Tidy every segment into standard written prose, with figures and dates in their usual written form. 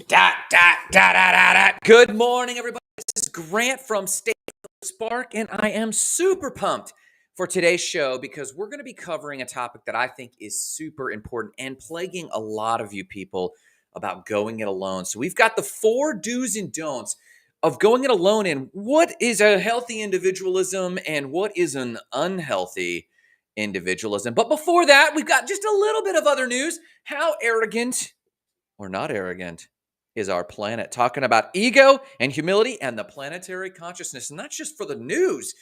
Good morning, everybody. This is Grant from State Spark, and I am super pumped for today's show because we're going to be covering a topic that I think is super important and plaguing a lot of you people about going it alone. So we've got the 4 do's and don'ts of going it alone and what is a healthy individualism and what is an unhealthy individualism. But before that, we've got just a little bit of other news. How arrogant or not arrogant is our planet? Talking about ego and humility and the planetary consciousness. And that's just for the news.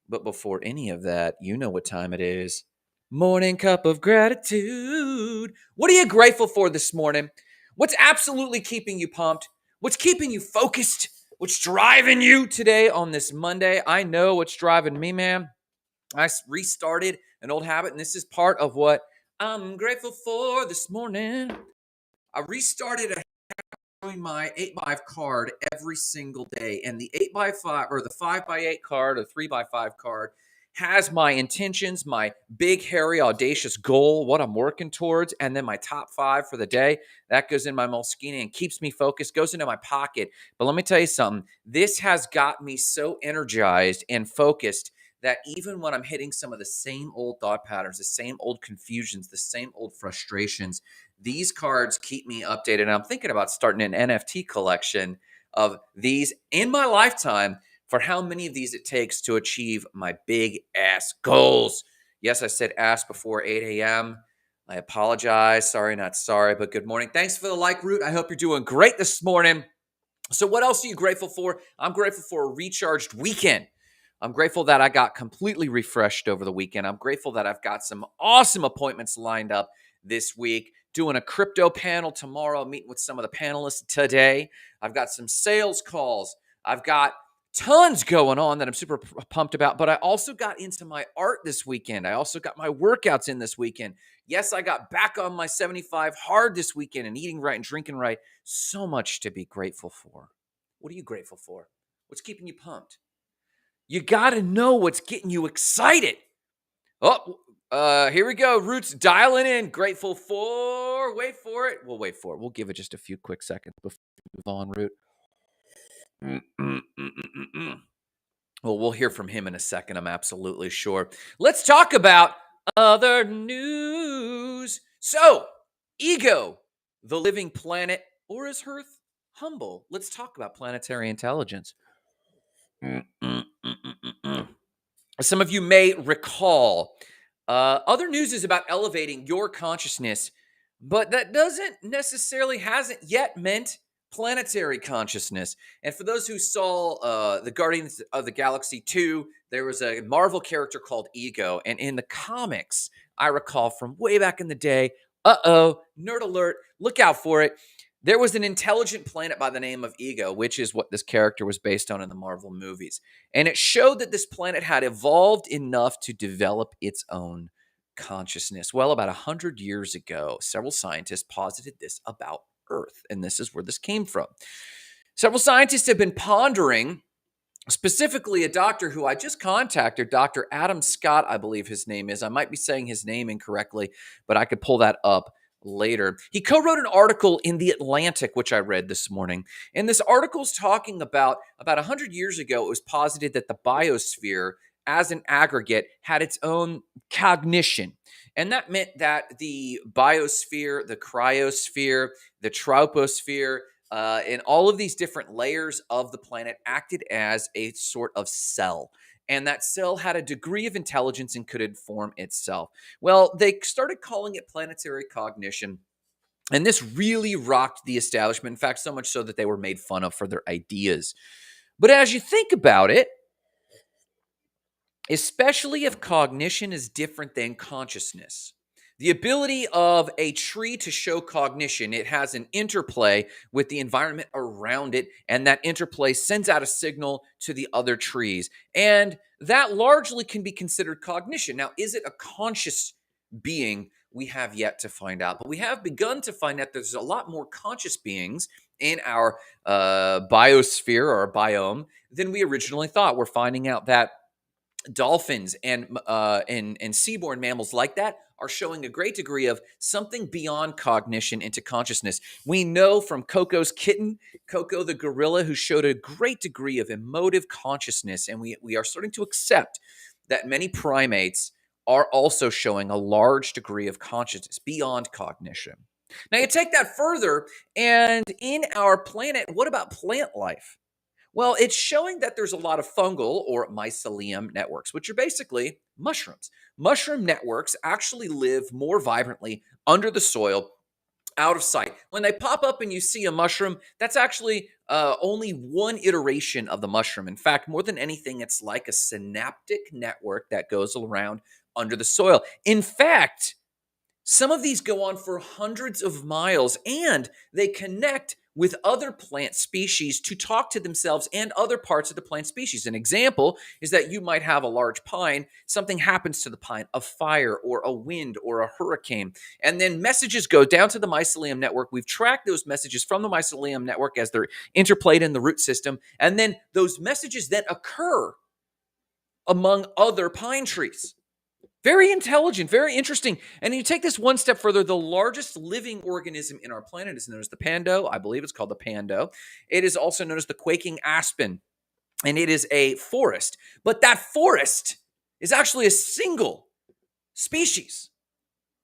But before any of that, you know what time it is. Morning cup of gratitude. What are you grateful for this morning? What's absolutely keeping you pumped? What's keeping you focused? What's driving you today on this Monday? I know what's driving me, man. I restarted an old habit, and this is part of what I'm grateful for this morning. I restarted my 8x card every single day, and the 8x5 or the 5x8 card or 3x5 card has my intentions, my big, hairy, audacious goal, what I'm working towards, and then my top 5 for the day. That goes in my Moleskine and keeps me focused, goes into my pocket. But let me tell you something. This has got me so energized and focused that even when I'm hitting some of the same old thought patterns, the same old confusions, the same old frustrations, these cards keep me updated. And I'm thinking about starting an NFT collection of these in my lifetime for how many of these it takes to achieve my big ass goals. Yes, I said ass before 8 a.m. I apologize. Sorry, not sorry, but good morning. Thanks for the like, Root. I hope you're doing great this morning. So what else are you grateful for? I'm grateful for a recharged weekend. I'm grateful that I got completely refreshed over the weekend. I'm grateful that I've got some awesome appointments lined up this week. Doing a crypto panel tomorrow, meeting with some of the panelists today. I've got some sales calls. I've got tons going on that I'm super pumped about, but I also got into my art this weekend. I also got my workouts in this weekend. Yes, I got back on my 75 hard this weekend and eating right and drinking right. So much to be grateful for. What are you grateful for? What's keeping you pumped? You got to know what's getting you excited. Oh, here we go. Roots dialing in. Grateful for. Wait for it. We'll wait for it. We'll give it just a few quick seconds before we move on, Root. Well, we'll hear from him in a second. I'm absolutely sure. Let's talk about other news. So, ego, the living planet, or is Earth humble? Let's talk about planetary intelligence. Some of you may recall other news is about elevating your consciousness, but that hasn't yet meant planetary consciousness. And for those who saw the Guardians of the Galaxy 2, there was a Marvel character called Ego. And in the comics, I recall from way back in the day, nerd alert, look out for it. There was an intelligent planet by the name of Ego, which is what this character was based on in the Marvel movies. And it showed that this planet had evolved enough to develop its own consciousness. Well, about 100 years ago, several scientists posited this about Earth, and this is where this came from. Several scientists have been pondering, specifically a doctor who I just contacted, Dr. Adam Scott, I believe his name is. I might be saying his name incorrectly, but I could pull that up later. He co-wrote an article in The Atlantic, which I read this morning. And this article is talking about 100 years ago, it was posited that the biosphere as an aggregate had its own cognition. And that meant that the biosphere, the cryosphere, the troposphere, and all of these different layers of the planet acted as a sort of cell. And that cell had a degree of intelligence and could inform itself. Well, they started calling it planetary cognition. And this really rocked the establishment. In fact, so much so that they were made fun of for their ideas. But as you think about it, especially if cognition is different than consciousness, the ability of a tree to show cognition, it has an interplay with the environment around it, and that interplay sends out a signal to the other trees. And that largely can be considered cognition. Now, is it a conscious being? We have yet to find out, but we have begun to find out there's a lot more conscious beings in our biosphere or biome than we originally thought. We're finding out that dolphins and seaborne mammals like that are showing a great degree of something beyond cognition into consciousness. We know from Coco's kitten, Coco the gorilla, who showed a great degree of emotive consciousness, and we are starting to accept that many primates are also showing a large degree of consciousness beyond cognition. Now you take that further, and in our planet, what about plant life? Well, it's showing that there's a lot of fungal or mycelium networks, which are basically mushrooms. Mushroom networks actually live more vibrantly under the soil, out of sight. When they pop up and you see a mushroom, that's actually only one iteration of the mushroom. In fact, more than anything, it's like a synaptic network that goes around under the soil. In fact, some of these go on for hundreds of miles and they connect with other plant species to talk to themselves and other parts of the plant species. An example is that you might have a large pine, something happens to the pine, a fire or a wind or a hurricane, and then messages go down to the mycelium network. We've tracked those messages from the mycelium network as they're interplayed in the root system, and then those messages then occur among other pine trees. Very intelligent, very interesting. And you take this one step further, the largest living organism in our planet is known as the pando. I believe it's called the pando. It is also known as the quaking aspen, and it is a forest. But that forest is actually a single species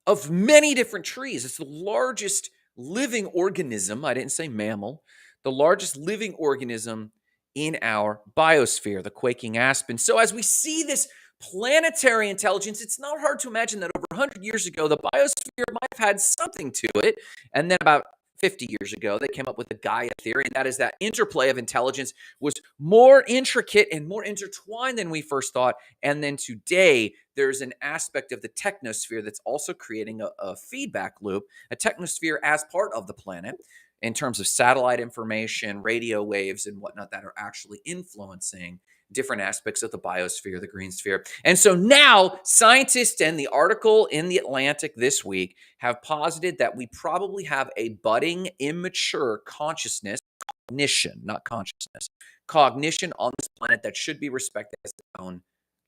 of many different trees. It's the largest living organism, I didn't say mammal, the largest living organism in our biosphere, the quaking aspen. So as we see this planetary intelligence, it's not hard to imagine that over 100 years ago, the biosphere might have had something to it. And then about 50 years ago, they came up with the Gaia theory, and that is that interplay of intelligence was more intricate and more intertwined than we first thought. And then today, there's an aspect of the technosphere that's also creating a feedback loop, a technosphere as part of the planet in terms of satellite information, radio waves, and whatnot that are actually influencing different aspects of the biosphere, the green sphere. And so now scientists and the article in the Atlantic this week have posited that we probably have a budding, immature consciousness, cognition, not consciousness, cognition on this planet that should be respected as its own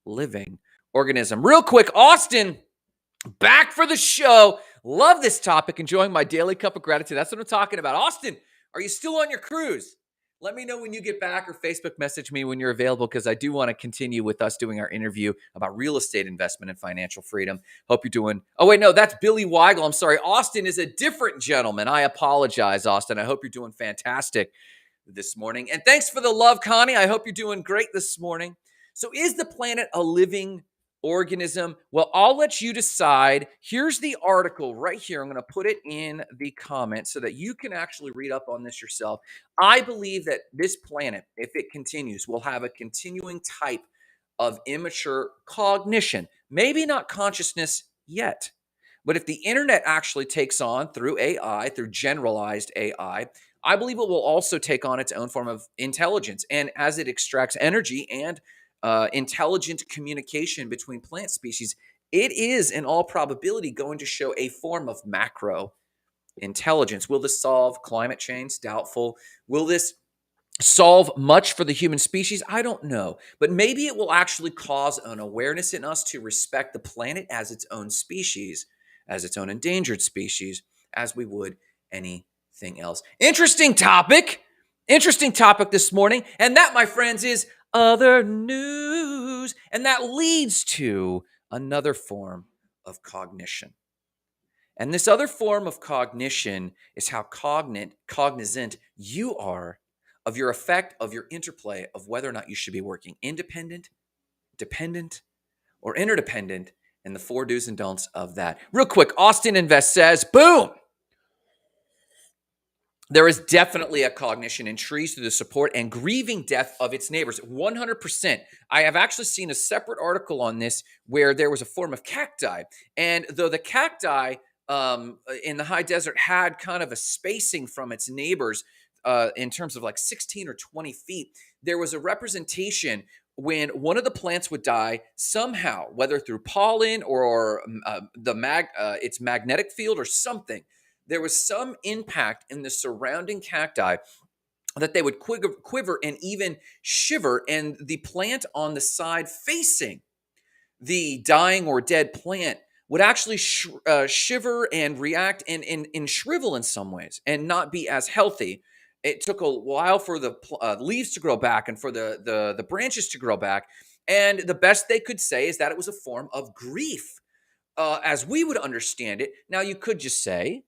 living organism. Real quick, Austin, back for the show. Love this topic. Enjoying my daily cup of gratitude. That's what I'm talking about. Austin, are you still on your cruise? Let me know when you get back or Facebook message me when you're available, because I do want to continue with us doing our interview about real estate investment and financial freedom. Hope you're doing. Oh, wait, no, that's Billy Weigel. I'm sorry. Austin is a different gentleman. I apologize, Austin. I hope you're doing fantastic this morning. And thanks for the love, Connie. I hope you're doing great this morning. So is the planet a living organism? Well, I'll let you decide. Here's the article right here. I'm going to put it in the comments so that you can actually read up on this yourself. I believe that this planet, if it continues, will have a continuing type of immature cognition. Maybe not consciousness yet, but if the internet actually takes on through AI, through generalized AI, I believe it will also take on its own form of intelligence. And as it extracts energy and intelligent communication between plant species, it is in all probability going to show a form of macro intelligence. Will this solve climate change? Doubtful. Will this solve much for the human species? I don't know. But maybe it will actually cause an awareness in us to respect the planet as its own species, as its own endangered species, as we would anything else. Interesting topic. Interesting topic this morning. And that, my friends, is other news. And that leads to another form of cognition. And this other form of cognition is how cognizant you are of your effect, of your interplay, of whether or not you should be working independent, dependent, or interdependent, and the 4 do's and don'ts of that. Real quick, Austin Invest says, boom! There is definitely a cognition in trees through the support and grieving death of its neighbors. 100%. I have actually seen a separate article on this where there was a form of cacti. And though the cacti in the high desert had kind of a spacing from its neighbors in terms of like 16 or 20 feet, there was a representation when one of the plants would die somehow, whether through pollen or its magnetic field or something. There was some impact in the surrounding cacti that they would quiver and even shiver, and the plant on the side facing the dying or dead plant would actually shiver and react and shrivel in some ways and not be as healthy. It took a while for the leaves to grow back and for the branches to grow back. And the best they could say is that it was a form of grief, as we would understand it. Now, you could just say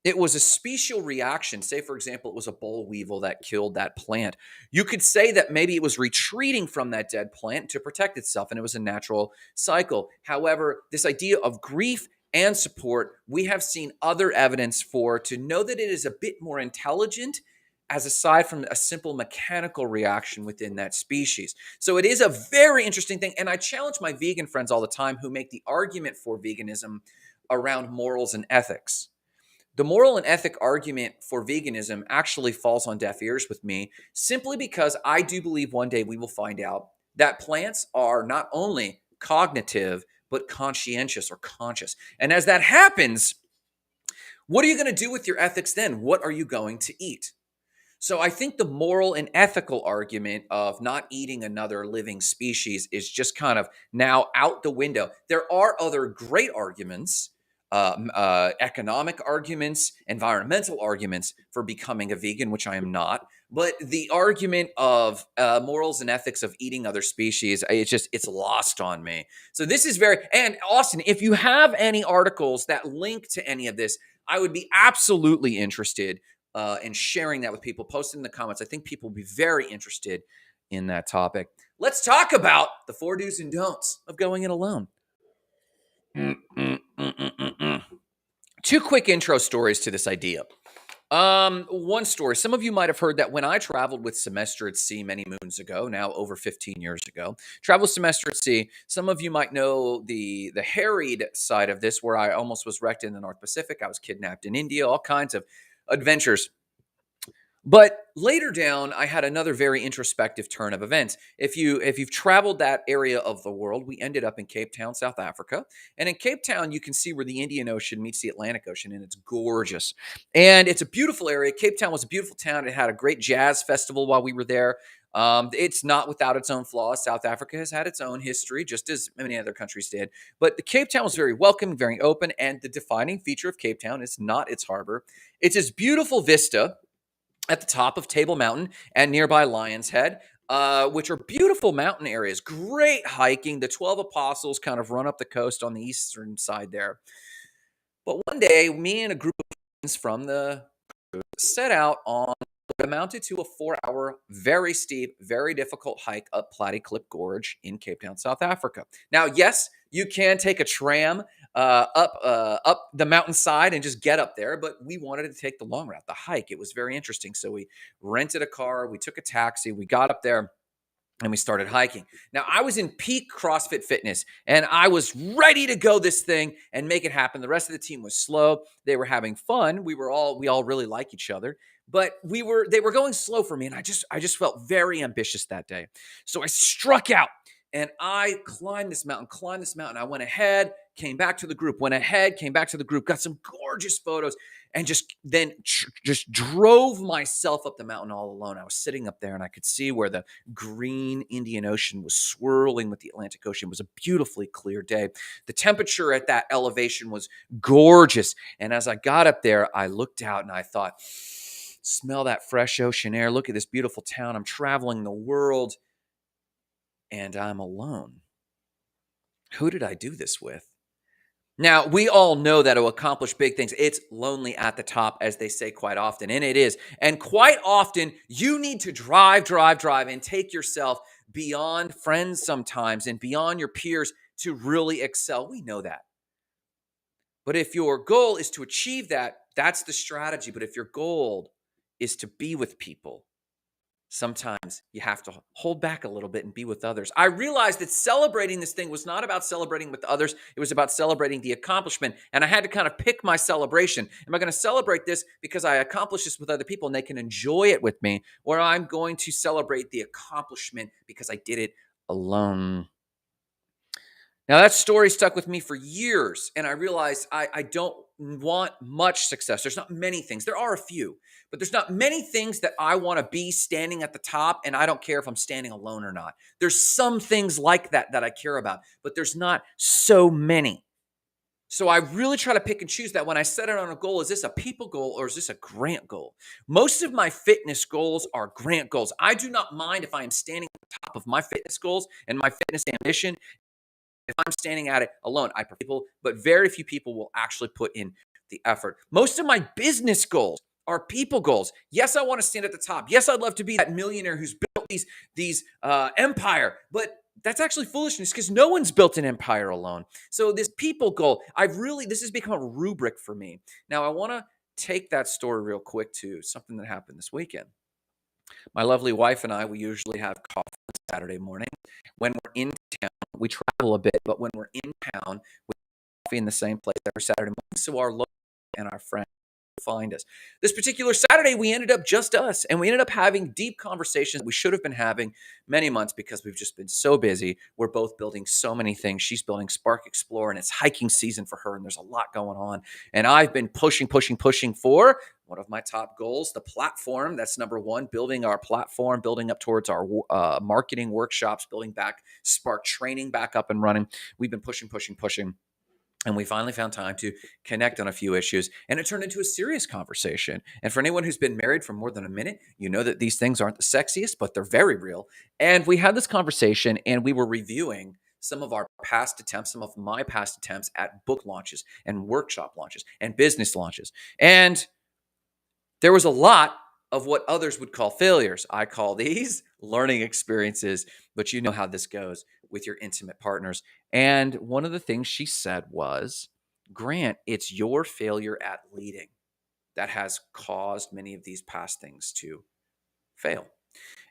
it was a special reaction. Say, for example, it was a boll weevil that killed that plant. You could say that maybe it was retreating from that dead plant to protect itself, and it was a natural cycle. However, this idea of grief and support, we have seen other evidence for to know that it is a bit more intelligent, as aside from a simple mechanical reaction within that species. So it is a very interesting thing. And I challenge my vegan friends all the time who make the argument for veganism around morals and ethics. The moral and ethic argument for veganism actually falls on deaf ears with me, simply because I do believe one day we will find out that plants are not only cognitive, but conscientious or conscious. And as that happens, what are you going to do with your ethics then? What are you going to eat? So I think the moral and ethical argument of not eating another living species is just kind of now out the window. There are other great arguments, economic arguments, environmental arguments for becoming a vegan, which I am not. But the argument of morals and ethics of eating other species, it's lost on me. So this is and Austin, if you have any articles that link to any of this, I would be absolutely interested and sharing that with people. Post it in the comments. I think people will be very interested in that topic. Let's talk about the 4 do's and don'ts of going it alone. 2 quick intro stories to this idea. One story. Some of you might have heard that when I traveled with Semester at Sea many moons ago, now over 15 years ago, traveled Semester at Sea. Some of you might know the harried side of this, where I almost was wrecked in the North Pacific. I was kidnapped in India, all kinds of adventures. But later down, I had another very introspective turn of events. If you've traveled that area of the world, we ended up in Cape Town, South Africa. And in Cape Town, you can see where the Indian Ocean meets the Atlantic Ocean, and it's gorgeous. And it's a beautiful area. Cape Town was a beautiful town. It had a great jazz festival while we were there. It's not without its own flaws. South Africa has had its own history, just as many other countries did. But the Cape Town was very welcoming, very open, and the defining feature of Cape Town is not its harbor. It's this beautiful vista at the top of Table Mountain and nearby Lion's Head, which are beautiful mountain areas. Great hiking. The 12 Apostles kind of run up the coast on the eastern side there. But one day, me and a group of friends from the group set out on what amounted to a 4-hour, very steep, very difficult hike up Platy Clip Gorge in Cape Town, South Africa. Now, yes, you can take a tram up the mountainside and just get up there, but we wanted to take the long route, the hike. It was very interesting. So we rented a car, we took a taxi, we got up there, and we started hiking. Now, I was in peak CrossFit fitness, and I was ready to go this thing and make it happen. The rest of the team was slow. They were having fun. We all really like each other, but they were going slow for me, and I just felt very ambitious that day. So I struck out, and I climbed this mountain. I went ahead, came back to the group, went ahead, came back to the group, got some gorgeous photos, and just drove myself up the mountain all alone. I was sitting up there, and I could see where the green Indian Ocean was swirling with the Atlantic Ocean. It was a beautifully clear day. The temperature at that elevation was gorgeous. And as I got up there, I looked out and I thought, smell that fresh ocean air. Look at this beautiful town. I'm traveling the world, and I'm alone. Who did I do this with? Now, we all know that to accomplish big things, it's lonely at the top, as they say quite often, and it is. And quite often, you need to drive, and take yourself beyond friends sometimes and beyond your peers to really excel. We know that. But if your goal is to achieve that, that's the strategy. But if your goal is to be with people, sometimes you have to hold back a little bit and be with others. I realized that celebrating this thing was not about celebrating with others. It was about celebrating the accomplishment. And I had to kind of pick my celebration. Am I going to celebrate this because I accomplished this with other people and they can enjoy it with me? Or I'm going to celebrate the accomplishment because I did it alone? Now, that story stuck with me for years. And I realized I don't want much success. There's not many things. There are a few, but there's not many things that I want to be standing at the top, and I don't care if I'm standing alone or not. There's some things like that that I care about, but there's not so many. So I really try to pick and choose that when I set it on a goal. Is this a people goal or is this a Grant goal? Most of my fitness goals are Grant goals. I do not mind if I am standing at the top of my fitness goals and my fitness ambition. If I'm standing at it alone, I prefer people, but very few people will actually put in the effort. Most of my business goals are people goals. Yes, I want to stand at the top. Yes, I'd love to be that millionaire who's built these empire, but that's actually foolishness because no one's built an empire alone. So this people goal, this has become a rubric for me. Now I want to take that story real quick to something that happened this weekend. My lovely wife and I, we usually have coffee on Saturday morning. When we're in town, we travel a bit, but when we're in town, we have coffee in the same place every Saturday morning. So our local and our friends find us. This particular Saturday, we ended up just us, and we ended up having deep conversations we should have been having many months because we've just been so busy. We're both building so many things. She's building Spark Explorer, and it's hiking season for her, and there's a lot going on. And I've been pushing for one of my top goals, the platform. That's number one, building our platform, building up towards our marketing workshops, building back Spark training back up and running. We've been pushing. And we finally found time to connect on a few issues, and it turned into a serious conversation. And for anyone who's been married for more than a minute, you know that these things aren't the sexiest, but they're very real. And we had this conversation, and we were reviewing some of our past attempts, some of my past attempts at book launches and workshop launches and business launches. And there was a lot of what others would call failures. I call these learning experiences, but you know how this goes with your intimate partners. And one of the things she said was, Grant, it's your failure at leading that has caused many of these past things to fail.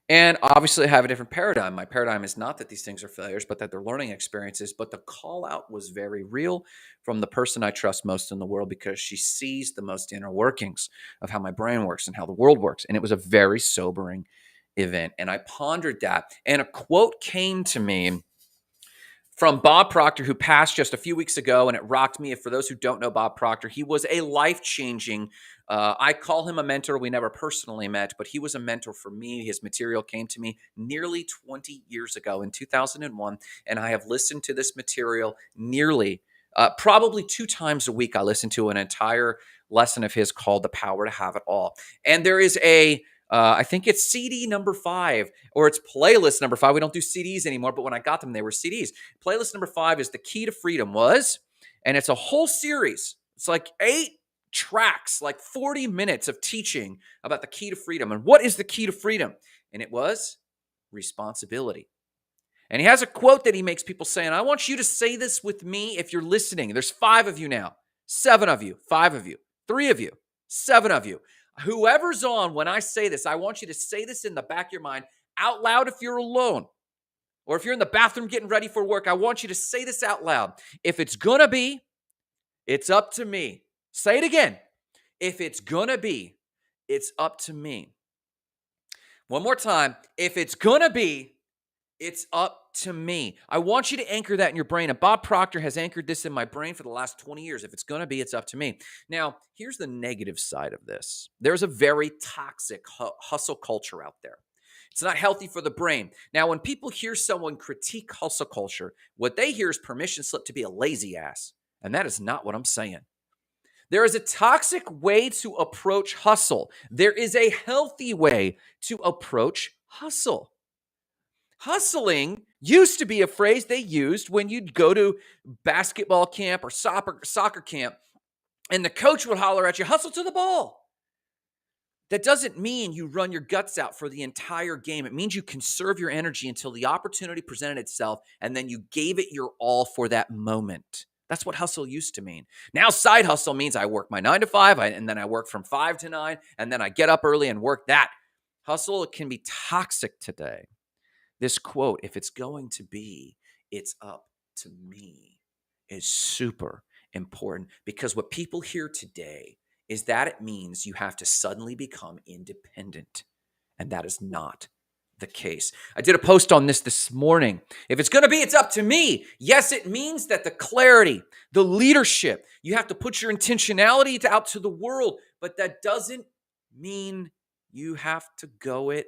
And obviously, I have a different paradigm. My paradigm is not that these things are failures, but that they're learning experiences. But the call out was very real from the person I trust most in the world because she sees the most inner workings of how my brain works and how the world works. And it was a very sobering event. And I pondered that. And a quote came to me from Bob Proctor, who passed just a few weeks ago, and it rocked me. For those who don't know Bob Proctor, he was a life-changing, I call him a mentor. We never personally met, but he was a mentor for me. His material came to me nearly 20 years ago in 2001, and I have listened to this material probably 2 times a week. I listen to an entire lesson of his called The Power to Have It All. And there is I think it's CD number 5, or it's playlist number 5. We don't do CDs anymore, but when I got them, they were CDs. Playlist number 5 is The Key to Freedom and it's a whole series. It's like 8 tracks, like 40 minutes of teaching about the key to freedom. And what is the key to freedom? And it was responsibility. And he has a quote that he makes people say, and I want you to say this with me if you're listening. There's 5 of you now, 7 of you, 5 of you, 3 of you, 7 of you. Whoever's on when I say this, I want you to say this in the back of your mind out loud if you're alone. Or if you're in the bathroom getting ready for work, I want you to say this out loud. If it's going to be, it's up to me. Say it again. If it's going to be, it's up to me. One more time. If it's going to be, it's up to me. I want you to anchor that in your brain. And Bob Proctor has anchored this in my brain for the last 20 years. If it's going to be, it's up to me. Now, here's the negative side of this. There's a very toxic hustle culture out there. It's not healthy for the brain. Now, when people hear someone critique hustle culture, what they hear is permission slip to be a lazy ass. And that is not what I'm saying. There is a toxic way to approach hustle. There is a healthy way to approach hustle. Hustling used to be a phrase they used when you'd go to basketball camp or soccer camp, and the coach would holler at you, hustle to the ball. That doesn't mean you run your guts out for the entire game. It means you conserve your energy until the opportunity presented itself, and then you gave it your all for that moment. That's what hustle used to mean. Now side hustle means I work my 9 to 5, and then I work from 5 to 9, and then I get up early and work that. Hustle can be toxic today. This quote, if it's going to be, it's up to me, is super important because what people hear today is that it means you have to suddenly become independent. And that is not the case. I did a post on this morning. If it's going to be, it's up to me. Yes, it means that the clarity, the leadership, you have to put your intentionality out to the world, but that doesn't mean you have to go it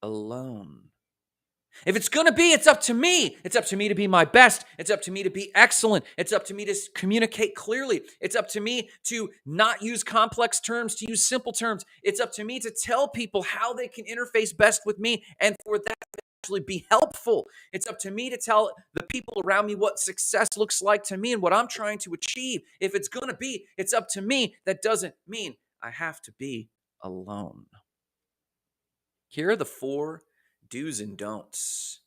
alone. If it's going to be, it's up to me. It's up to me to be my best. It's up to me to be excellent. It's up to me to communicate clearly. It's up to me to not use complex terms, to use simple terms. It's up to me to tell people how they can interface best with me and for that to actually be helpful. It's up to me to tell the people around me what success looks like to me and what I'm trying to achieve. If it's going to be, it's up to me. That doesn't mean I have to be alone. Here are the 4 do's and don'ts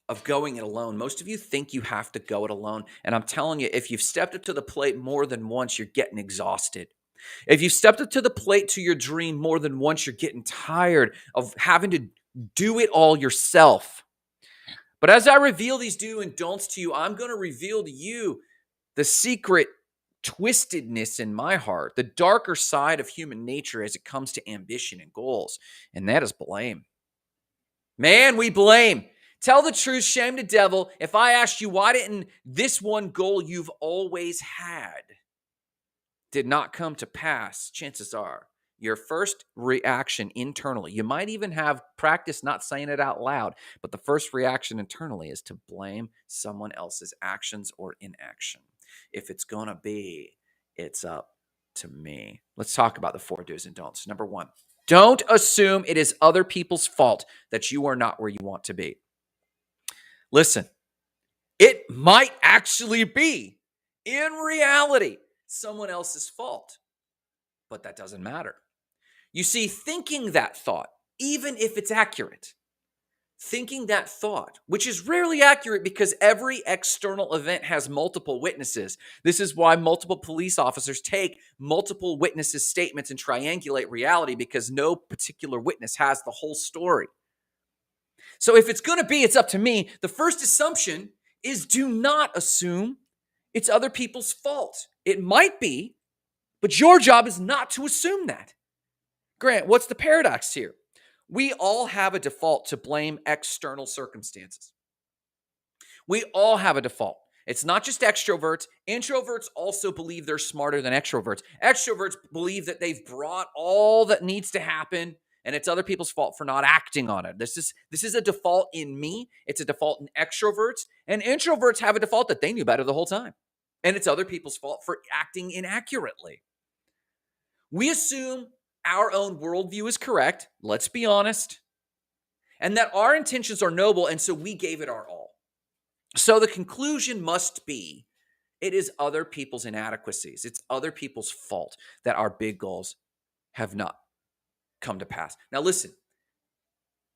of going it alone. Most of you think you have to go it alone. And I'm telling you, if you've stepped up to the plate more than once, you're getting exhausted. If you've stepped up to the plate to your dream more than once, you're getting tired of having to do it all yourself. But as I reveal these do and don'ts to you, I'm going to reveal to you the secret twistedness in my heart, the darker side of human nature as it comes to ambition and goals, and that is blame. Man, we blame. Tell the truth, shame the devil. If I asked you, why didn't this one goal you've always had did not come to pass, chances are your first reaction internally, you might even have practice not saying it out loud, but the first reaction internally is to blame someone else's actions or inaction. If it's going to be, it's up to me. Let's talk about the 4 do's and don'ts. Number 1. Don't assume it is other people's fault that you are not where you want to be. Listen, it might actually be, in reality, someone else's fault, but that doesn't matter. You see, thinking that thought, even if it's accurate, thinking that thought, which is rarely accurate because every external event has multiple witnesses. This is why multiple police officers take multiple witnesses' statements and triangulate reality, because no particular witness has the whole story. So if it's going to be, it's up to me. The first assumption is do not assume it's other people's fault. It might be, but your job is not to assume that. Grant, what's the paradox here? We all have a default to blame external circumstances. We all have a default. It's not just extroverts. Introverts also believe they're smarter than extroverts. Extroverts believe that they've brought all that needs to happen, and it's other people's fault for not acting on it. This is a default in me. It's a default in extroverts. And introverts have a default that they knew better the whole time. And it's other people's fault for acting inaccurately. We assume our own worldview is correct, let's be honest, and that our intentions are noble, and so we gave it our all. So the conclusion must be, it is other people's inadequacies. It's other people's fault that our big goals have not come to pass. Now listen,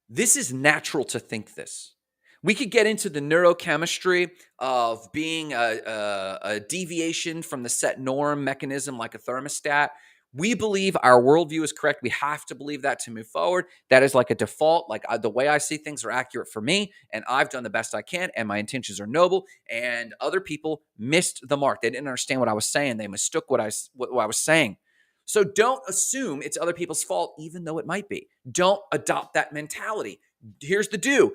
this is natural to think this. We could get into the neurochemistry of being a deviation from the set norm mechanism like a thermostat. We believe our worldview is correct. We have to believe that to move forward. That is like a default. Like the way I see things are accurate for me, and I've done the best I can, and my intentions are noble, and other people missed the mark. They didn't understand what I was saying. They mistook what I was saying. So don't assume it's other people's fault, even though it might be. Don't adopt that mentality. Here's the do.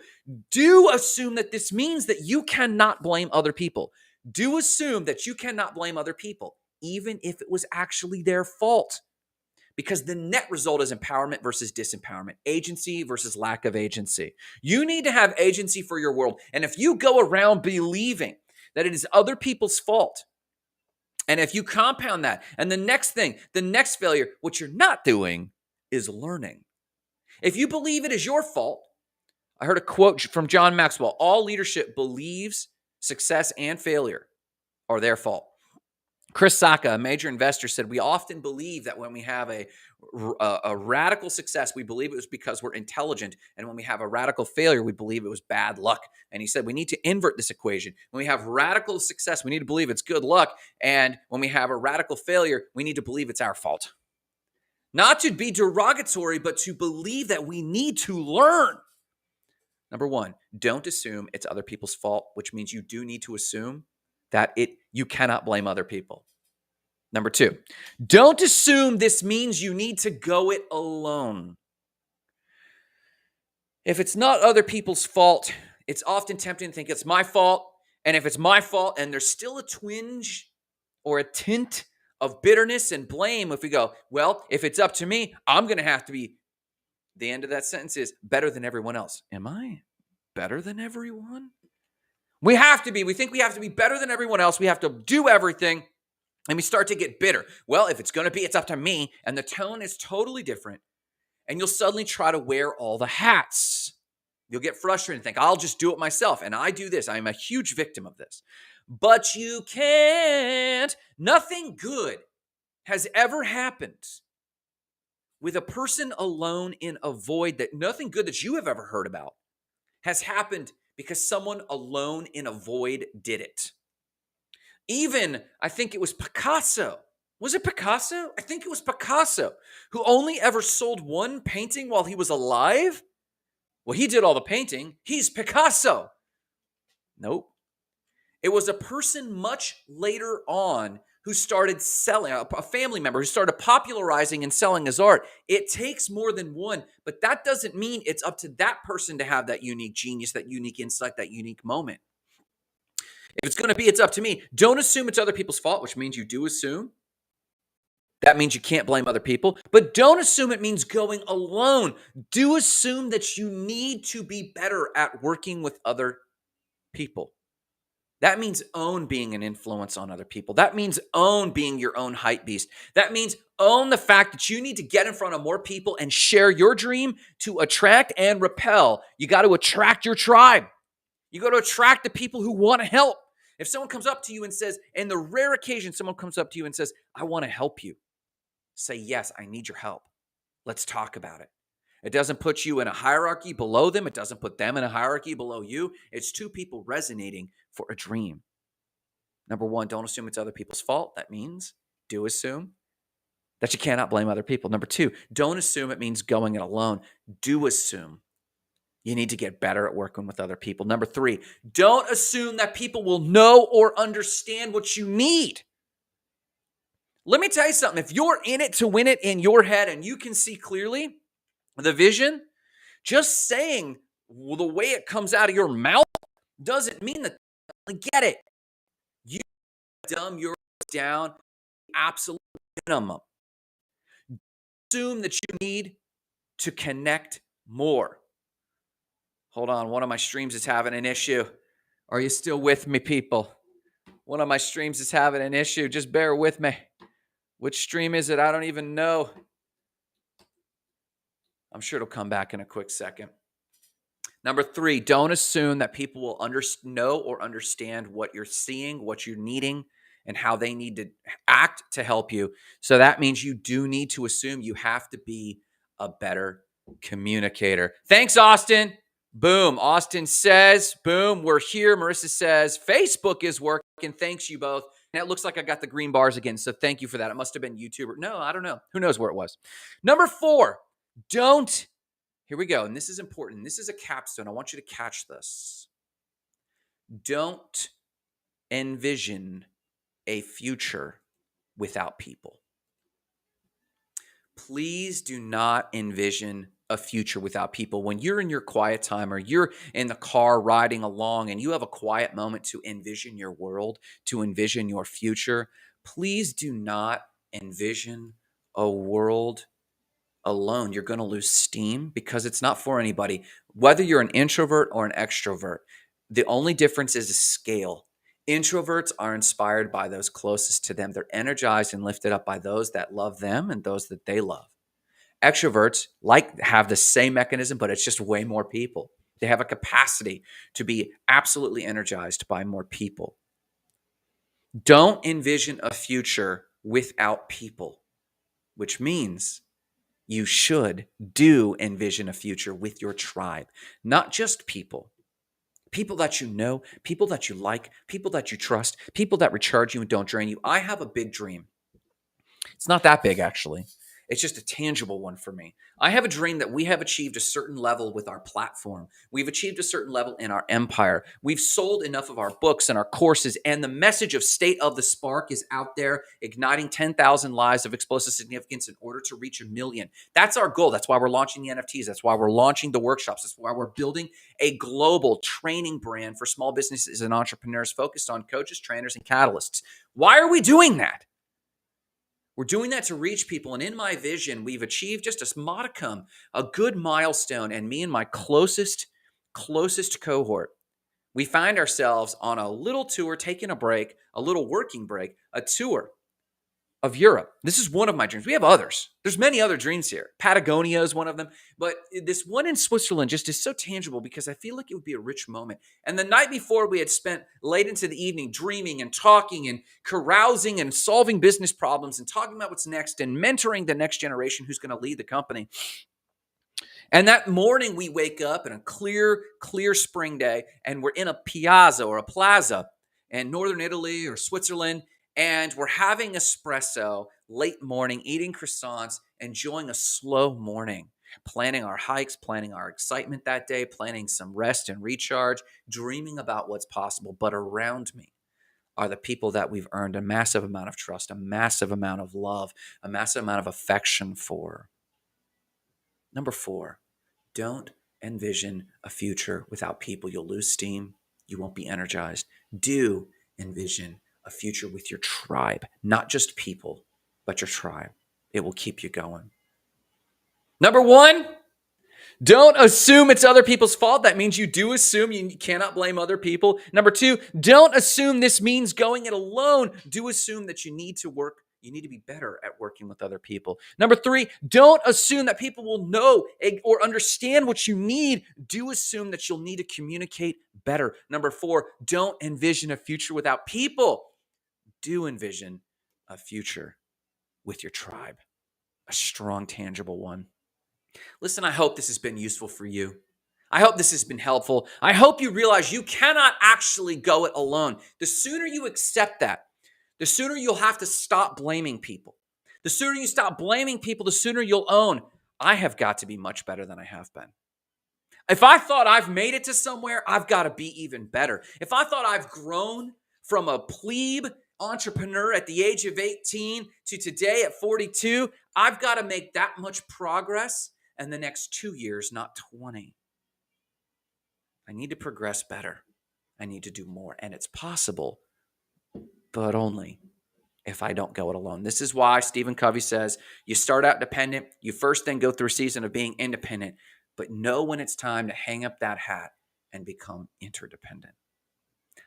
Do assume that this means that you cannot blame other people. Do assume that you cannot blame other people, even if it was actually their fault. Because the net result is empowerment versus disempowerment, agency versus lack of agency. You need to have agency for your world. And if you go around believing that it is other people's fault, and if you compound that, and the next thing, the next failure, what you're not doing is learning. If you believe it is your fault, I heard a quote from John Maxwell, all leadership believes success and failure are their fault. Chris Sacca, a major investor, said, we often believe that when we have a radical success, we believe it was because we're intelligent. And when we have a radical failure, we believe it was bad luck. And he said, we need to invert this equation. When we have radical success, we need to believe it's good luck. And when we have a radical failure, we need to believe it's our fault. Not to be derogatory, but to believe that we need to learn. Number 1, don't assume it's other people's fault, which means you do need to assume that you cannot blame other people. Number 2, don't assume this means you need to go it alone. If it's not other people's fault, it's often tempting to think it's my fault. And if it's my fault and there's still a twinge or a tint of bitterness and blame, if we go, well, if it's up to me, I'm going to have to be, the end of that sentence is better than everyone else. Am I better than everyone? We have to be. We think we have to be better than everyone else. We have to do everything. And we start to get bitter. Well, if it's going to be, it's up to me. And the tone is totally different. And you'll suddenly try to wear all the hats. You'll get frustrated and think, I'll just do it myself. And I do this. I'm a huge victim of this. But you can't. Nothing good has ever happened with a person alone in a void, that nothing good that you have ever heard about has happened because someone alone in a void did it. Even, I think it was Picasso. Was it Picasso? I think it was Picasso, who only ever sold one painting while he was alive. Well, he did all the painting. He's Picasso. Nope. It was a person much later on who started selling, a family member who started popularizing and selling his art. It takes more than one, but that doesn't mean it's up to that person to have that unique genius, that unique insight, that unique moment. If it's going to be, it's up to me. Don't assume it's other people's fault, which means you do assume. That means you can't blame other people. But don't assume it means going alone. Do assume that you need to be better at working with other people. That means own being an influence on other people. That means own being your own hype beast. That means own the fact that you need to get in front of more people and share your dream to attract and repel. You got to attract your tribe. You got to attract the people who want to help. If someone comes up to you and says, and the rare occasion someone comes up to you and says, I want to help you, say, yes, I need your help. Let's talk about it. It doesn't put you in a hierarchy below them. It doesn't put them in a hierarchy below you. It's two people resonating for a dream. Number one, don't assume it's other people's fault. That means do assume that you cannot blame other people. Number two, don't assume it means going it alone. Do assume you need to get better at working with other people. Number three, don't assume that people will know or understand what you need. Let me tell you something. If you're in it to win it in your head and you can see clearly the vision, just saying the way it comes out of your mouth doesn't mean that you get it. You dumb yours down absolute minimum. Assume that you need to connect more. Hold on, one of my streams is having an issue. Are you still with me, people? One of my streams is having an issue. Just bear with me. Which stream is it? I don't even know. I'm sure it'll come back in a quick second. Number three, don't assume that people will know or understand what you're seeing, what you're needing, and how they need to act to help you. So that means you do need to assume you have to be a better communicator. Thanks, Austin. Boom. Austin says, boom, we're here. Marissa says, Facebook is working. Thanks, you both. And it looks like I got the green bars again. So thank you for that. It must have been YouTube. No, I don't know. Who knows where it was? Number four, here we go. And this is important. This is a capstone. I want you to catch this. Don't envision a future without people. Please do not envision a future without people. When you're in your quiet time or you're in the car riding along and you have a quiet moment to envision your world, to envision your future, please do not envision a world alone. You're going to lose steam because it's not for anybody. Whether you're an introvert or an extrovert, the only difference is a scale. Introverts are inspired by those closest to them. They're energized and lifted up by those that love them and those that they love. Extroverts have the same mechanism, but it's just way more people. They have a capacity to be absolutely energized by more people. Don't envision a future without people, which means you should envision a future with your tribe, not just people. People that you know, people that you like, people that you trust, people that recharge you and don't drain you. I have a big dream. It's not that big, actually. It's just a tangible one for me. I have a dream that we have achieved a certain level with our platform. We've achieved a certain level in our empire. We've sold enough of our books and our courses, and the message of State of the Spark is out there, igniting 10,000 lives of explosive significance in order to reach 1,000,000. That's our goal. That's why we're launching the NFTs. That's why we're launching the workshops. That's why we're building a global training brand for small businesses and entrepreneurs focused on coaches, trainers, and catalysts. Why are we doing that? We're doing that to reach people. And in my vision, we've achieved just a modicum, a good milestone. And me and my closest cohort, we find ourselves on a little tour, taking a break, a little working break, a tour of Europe. This is one of my dreams. We have others. There's many other dreams here. Patagonia is one of them. But this one in Switzerland just is so tangible because I feel like it would be a rich moment. And the night before, we had spent late into the evening dreaming and talking and carousing and solving business problems and talking about what's next and mentoring the next generation who's going to lead the company. And that morning, we wake up in a clear spring day, and we're in a piazza or a plaza in northern Italy or Switzerland, and we're having espresso late morning, eating croissants, enjoying a slow morning, planning our hikes, planning our excitement that day, planning some rest and recharge, dreaming about what's possible. But around me are the people that we've earned a massive amount of trust, a massive amount of love, a massive amount of affection for. Number 4, don't envision a future without people. You'll lose steam. You won't be energized. Do envision a future with your tribe, not just people, but your tribe. It will keep you going. Number 1, don't assume it's other people's fault. That means you do assume you cannot blame other people. Number 2, don't assume this means going it alone. Do assume that you need to work. You need to be better at working with other people. Number 3, don't assume that people will know or understand what you need. Do assume that you'll need to communicate better. Number 4, don't envision a future without people. Do envision a future with your tribe, a strong, tangible one. Listen, I hope this has been useful for you. I hope this has been helpful. I hope you realize you cannot actually go it alone. The sooner you accept that, the sooner you'll have to stop blaming people. The sooner you stop blaming people, the sooner you'll own, I have got to be much better than I have been. If I thought I've made it to somewhere, I've got to be even better. If I thought I've grown from a plebe entrepreneur at the age of 18 to today at 42, I've got to make that much progress in the next 2 years, not 20. I need to progress better. I need to do more. And it's possible, but only if I don't go it alone. This is why Stephen Covey says you start out dependent. You first then go through a season of being independent, but know when it's time to hang up that hat and become interdependent.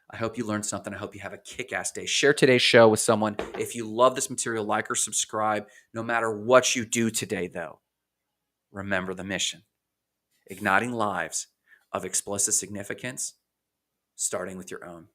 I hope you learned something. I hope you have a kick-ass day. Share today's show with someone. If you love this material, like or subscribe. No matter what you do today, though, remember the mission. Igniting lives of explosive significance, starting with your own.